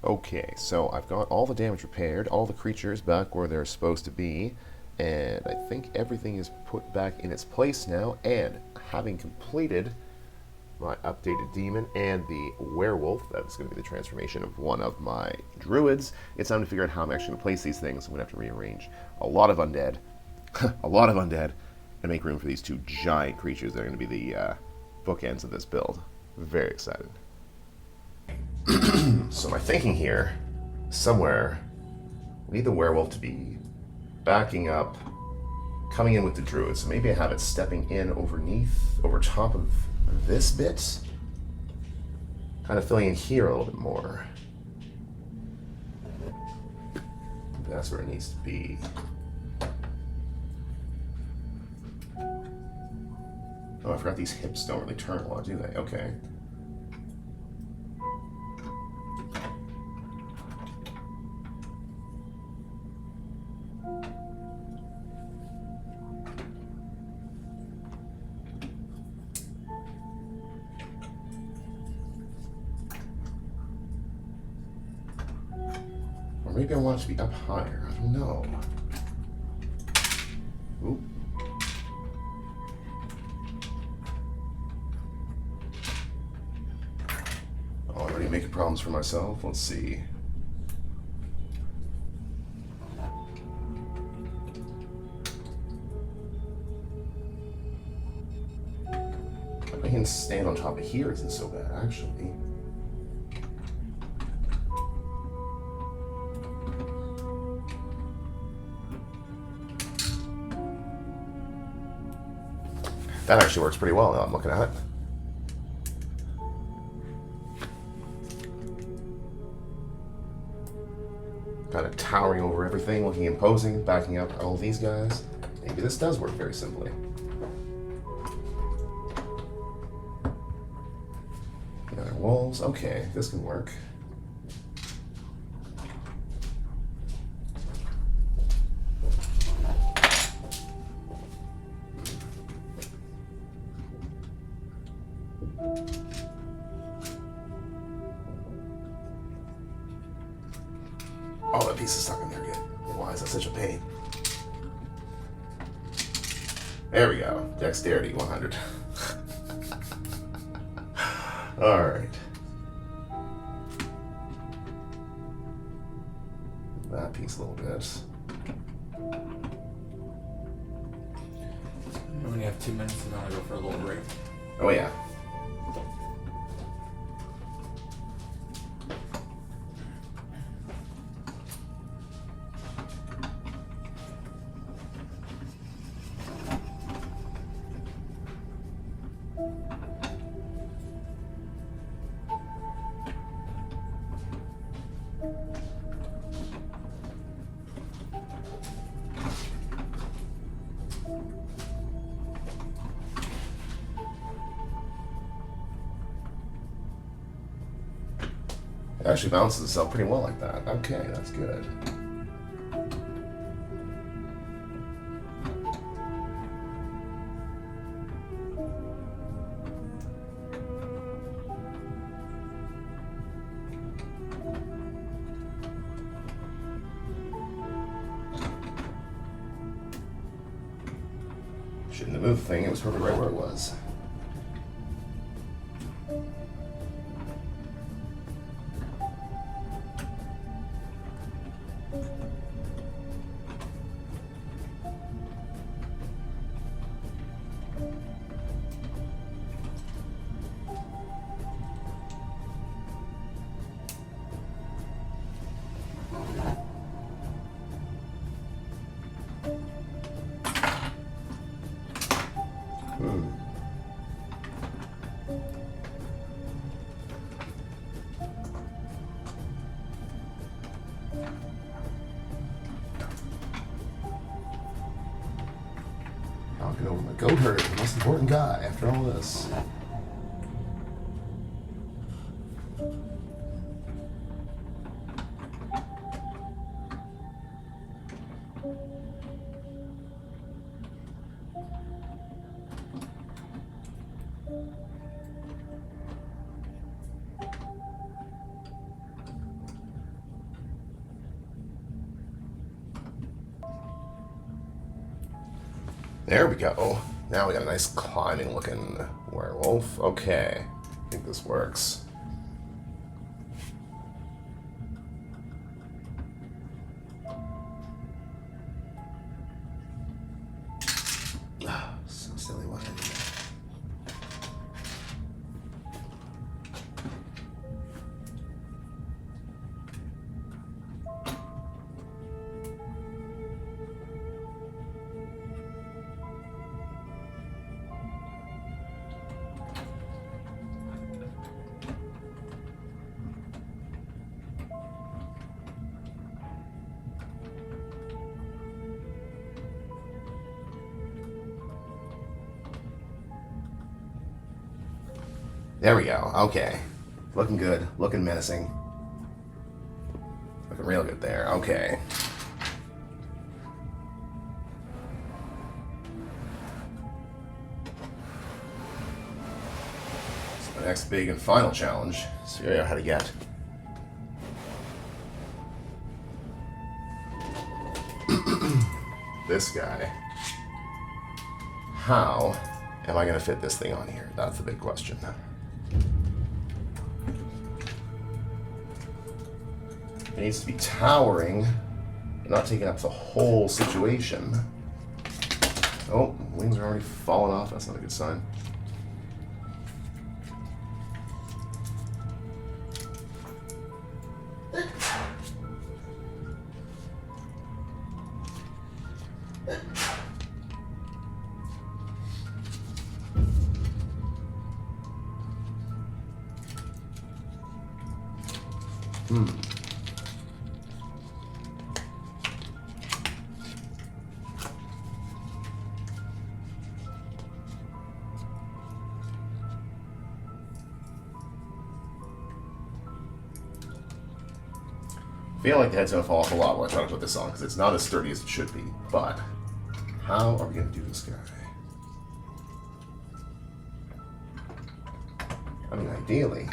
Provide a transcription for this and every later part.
Okay, so I've got all the damage repaired, all the creatures back where they're supposed to be, and I think everything is put back in its place now, and having completed my updated demon and the werewolf, that's going to be the transformation of one of my druids, it's time to figure out how I'm actually going to place these things. I'm going to have to rearrange a lot of undead, a lot of undead, and make room for these two giant creatures that are going to be the bookends of this build. Very excited. So my thinking here, somewhere, we need the werewolf to be backing up, coming in with the druid. So maybe I have it stepping in over top of this bit, kind of filling in here a little bit more. That's where it needs to be. Oh, I forgot these hips don't really turn a lot, do they? Okay. Or maybe I want it to be up higher. I don't know. Oop. Already making problems for myself. Let's see. I can stand on top of here isn't so bad, actually. That actually works pretty well now I'm looking at it. Kind of towering over everything, looking imposing, backing up all these guys. Maybe this does work very simply. Other wolves. Okay, this can work. Oh, that piece is stuck in there again. Why is that such a pain? There we go. Dexterity 100. Alright. That piece a little bit. We only have 2 minutes and then I'll go for a little break. Oh yeah. It actually balances itself pretty well like that. Okay, that's good. Shouldn't have moved the thing, it was perfect right where it was. Knocking over my goat herd, the most important guy after all this. There we go. Now we got a nice climbing looking werewolf. Okay. I think this works. So silly, what I did. There we go. Okay. Looking good. Looking menacing. Looking real good there. Okay. So the next big and final challenge is figuring out how to get this guy. How am I going to fit this thing on here? That's the big question. It needs to be towering, not taking up the whole situation. Oh, wings are already falling off. That's not a good sign. I feel like the head's gonna fall off a lot when I try to put this on because it's not as sturdy as it should be. But how are we gonna do this guy? I mean, ideally.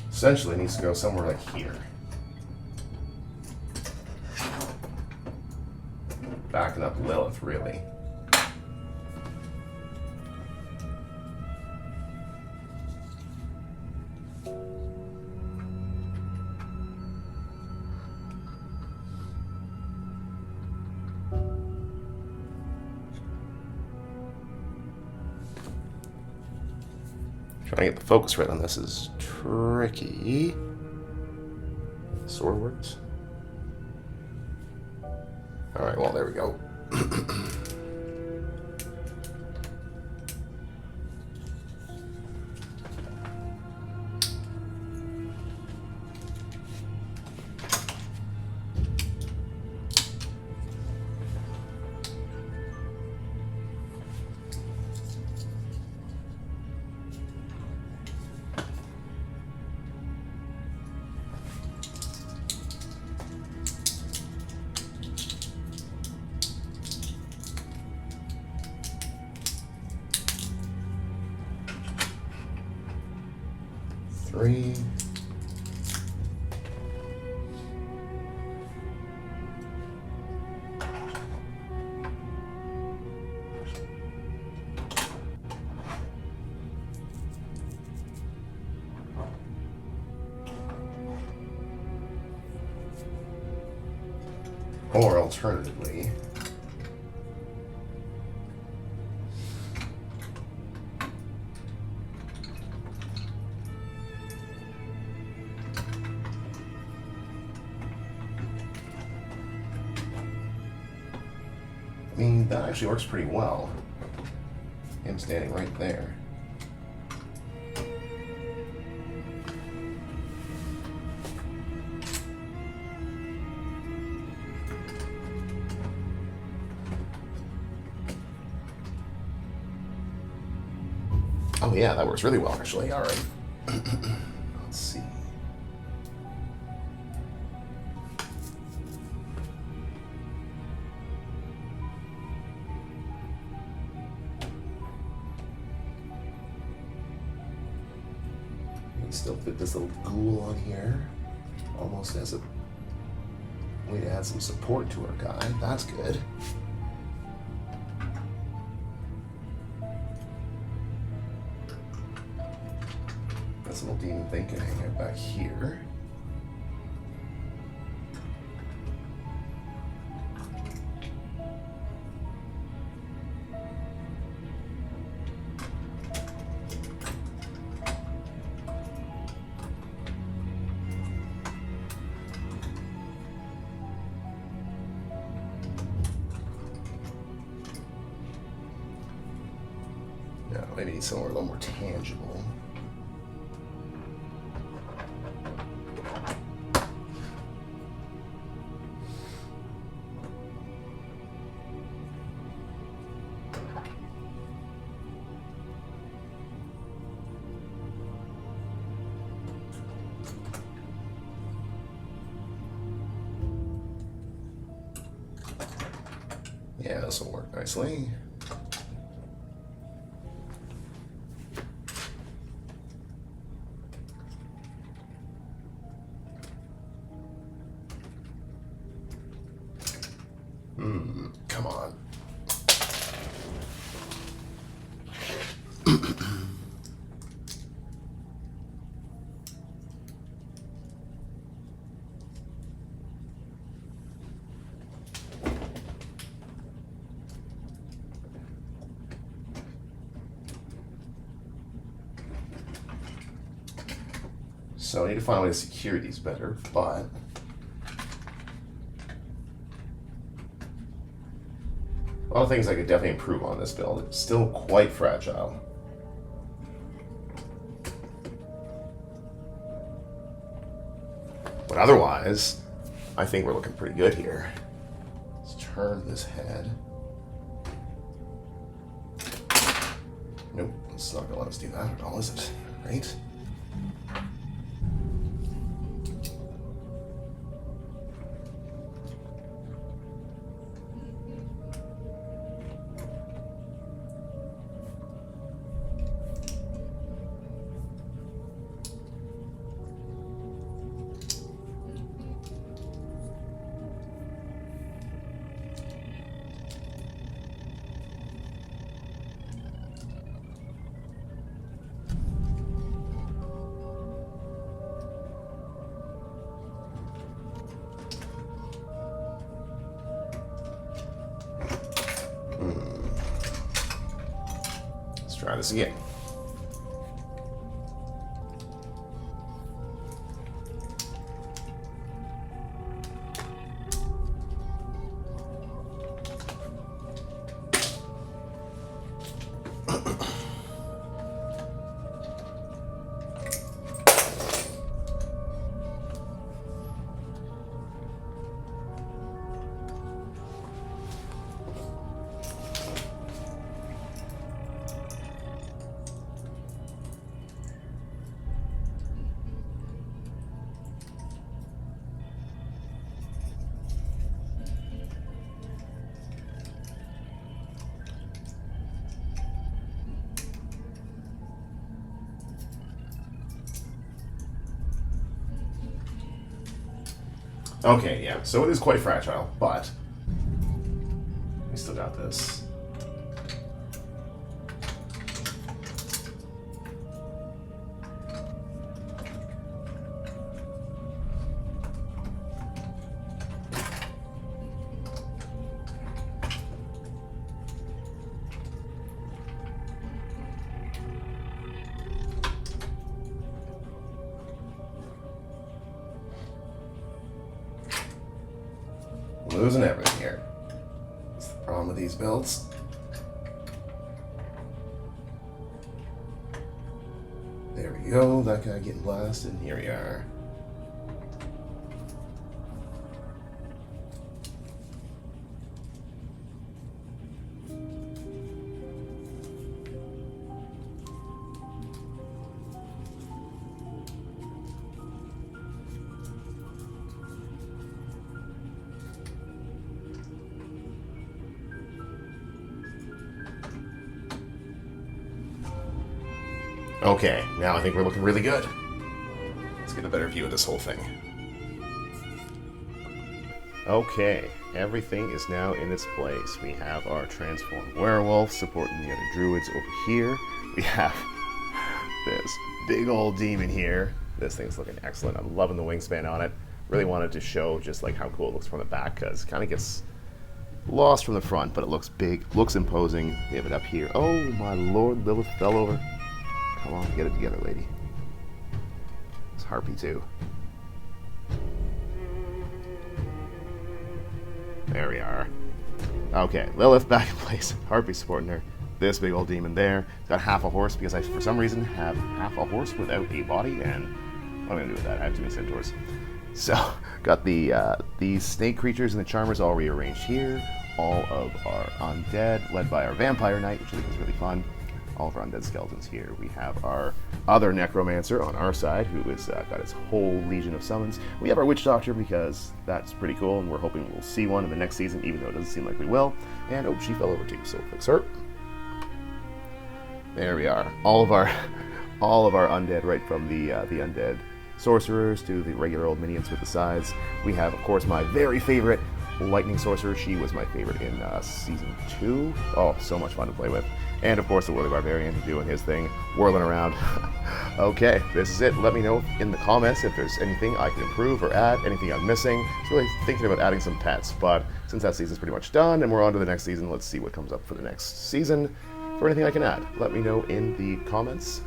Essentially, it needs to go somewhere like here. Backing up Lilith, really. Trying to get the focus right on this is tricky. Sword works. Alright, well, there we go. Three. Or alternatively, I mean, that actually works pretty well. Him standing right there. Oh yeah, that works really well actually. All right. Let's see. still fit this little ghoul on here, almost as a way to add some support to our guy. That's good. Got some little demon thing can hang out back here. Maybe somewhere a little more tangible. Yeah, this will work nicely. Come on. So I need to find a way to secure these better, but a lot of things I could definitely improve on this build. It's still quite fragile. But otherwise, I think we're looking pretty good here. Let's turn this head. Nope, it's not gonna let us do that at all, is it? Right? Try this again. Okay, yeah, so it is quite fragile, but we still got this. Losing everything here. That's the problem with these builds. There we go, that guy getting blasted, here we are. Okay, now I think we're looking really good. get a better view of this whole thing. Okay, everything is now in its place. We have our transformed werewolf supporting the other druids over here. We have this big old demon here. This thing's looking excellent. I'm loving the wingspan on it. Really wanted to show just like how cool it looks from the back, because it kind of gets lost from the front, but it looks big, looks imposing. We have it up here. Oh my lord, Lilith fell over. Come on, get it together, lady. It's Harpy too. There we are. Okay, Lilith back in place. Harpy supporting her. This big old demon there. It's got half a horse because I, for some reason, have half a horse without a body, and what am I going to do with that? I have too many centaurs. So, got these snake creatures and the charmers all rearranged here. All of our undead, led by our vampire knight, which I think is really fun. All of our undead skeletons here. We have our other necromancer on our side, who has got his whole legion of summons. We have our witch doctor because that's pretty cool, and we're hoping we'll see one in the next season, even though it doesn't seem like we will. And oh, she fell over too, so we'll fix her. There we are. All of our undead, right from the undead sorcerers to the regular old minions with the sides. We have, of course, my very favorite lightning sorcerer. She was my favorite in season 2. Oh, so much fun to play with. And of course the whirly barbarian doing his thing, whirling around. Okay, this is it. Let me know in the comments if there's anything I can improve or add, anything I'm missing. I was really thinking about adding some pets, but since that season's pretty much done and we're on to the next season, let's see what comes up for the next season. For anything I can add, let me know in the comments.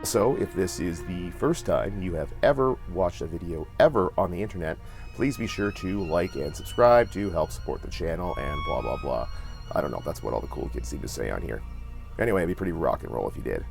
So, if this is the first time you have ever watched a video ever on the internet, please be sure to like and subscribe to help support the channel and blah blah blah. I don't know, that's what all the cool kids seem to say on here. Anyway, it'd be pretty rock and roll if you did.